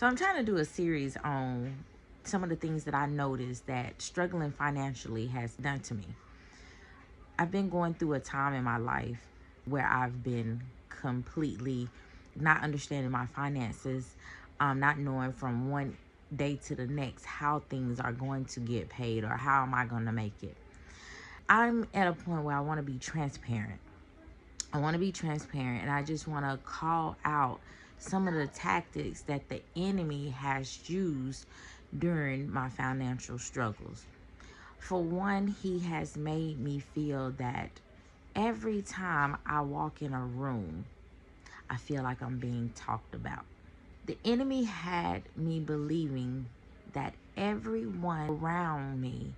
So I'm trying to do a series on some of the things that I noticed that struggling financially has done to me. I've been going through a time in my life where I've been completely not understanding my finances, not knowing from one day to the next how things are going to get paid or how am I going to make it. I'm at a point where I want to be transparent. And I just want to call out some of the tactics that the enemy has used during my financial struggles. For one, he has made me feel that every time I walk in a room, I feel like I'm being talked about. The enemy had me believing that everyone around me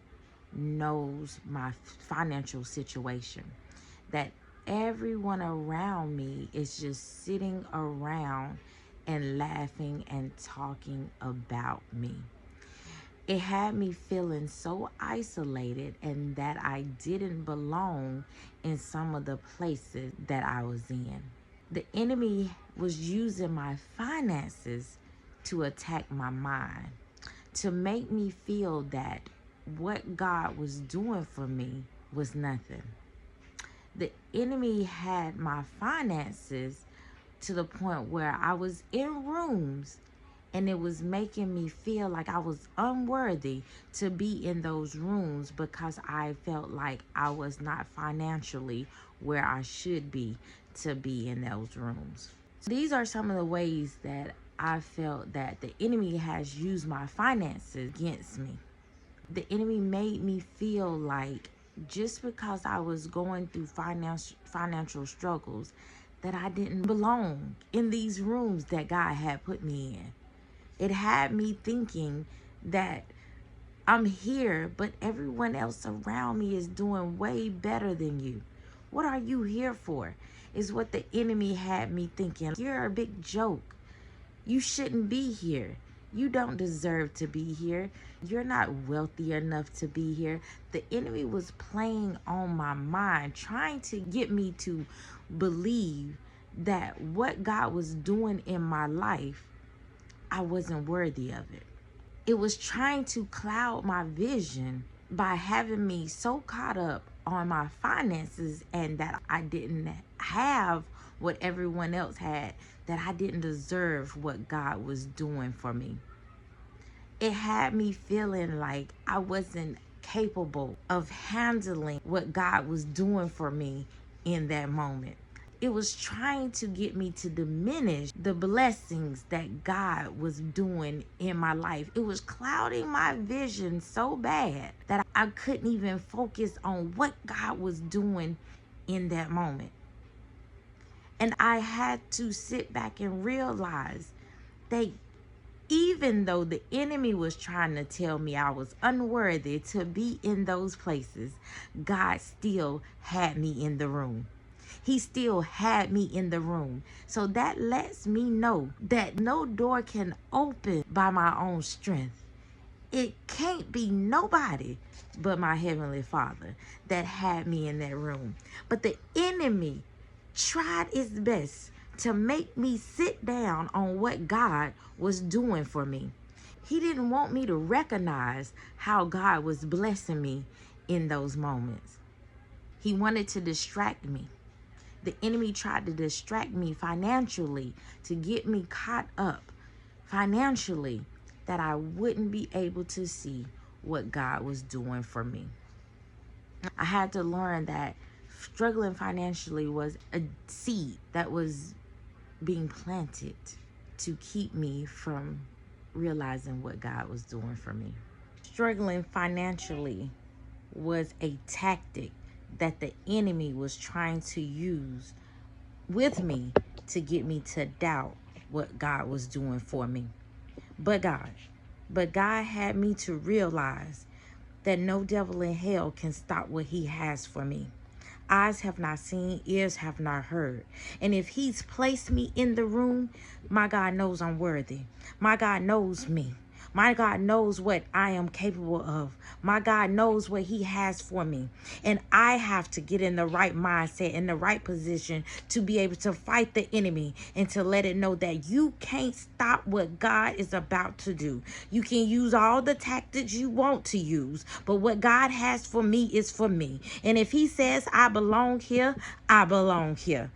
knows my financial situation, that everyone around me is just sitting around and laughing and talking about me. It had me feeling so isolated and that I didn't belong in some of the places that I was in. The enemy was using my finances to attack my mind, to make me feel that what God was doing for me was nothing. The enemy had my finances to the point where I was in rooms and it was making me feel like I was unworthy to be in those rooms because I felt like I was not financially where I should be to be in those rooms. These are some of the ways that I felt that the enemy has used my finances against me. The enemy made me feel like just because I was going through financial struggles that I didn't belong in these rooms that God had put me in. It had me thinking that I'm here, but everyone else around me is doing way better than you. What are you here for? Is what the enemy had me thinking. You're a big joke. You shouldn't be here. You don't deserve to be here. You're not wealthy enough to be here. The enemy was playing on my mind, trying to get me to believe that what God was doing in my life, I wasn't worthy of it. It was trying to cloud my vision by having me so caught up on my finances and that I didn't have what everyone else had, that I didn't deserve what God was doing for me. It had me feeling like I wasn't capable of handling what God was doing for me in that moment. It was trying to get me to diminish the blessings that God was doing in my life. It was clouding my vision so bad that I couldn't even focus on what God was doing in that moment. And I had to sit back and realize that even though the enemy was trying to tell me I was unworthy to be in those places, God still had me in the room. He still had me in the room. So that lets me know that no door can open by my own strength. It can't be nobody but my Heavenly Father that had me in that room. But the enemy tried its best to make me sit down on what God was doing for me. He didn't want me to recognize how God was blessing me in those moments. He wanted to distract me. The enemy tried to distract me financially to get me caught up financially that I wouldn't be able to see what God was doing for me. I had to learn that struggling financially was a seed that was being planted to keep me from realizing what God was doing for me. Struggling financially was a tactic that the enemy was trying to use with me to get me to doubt what God was doing for me. But God had me to realize that no devil in hell can stop what he has for me. Eyes have not seen, ears have not heard. And if he's placed me in the room, my God knows I'm worthy. My God knows me. My God knows what I am capable of. My God knows what he has for me. And I have to get in the right mindset, in the right position to be able to fight the enemy and to let it know that you can't stop what God is about to do. You can use all the tactics you want to use, but what God has for me is for me. And if he says I belong here, I belong here.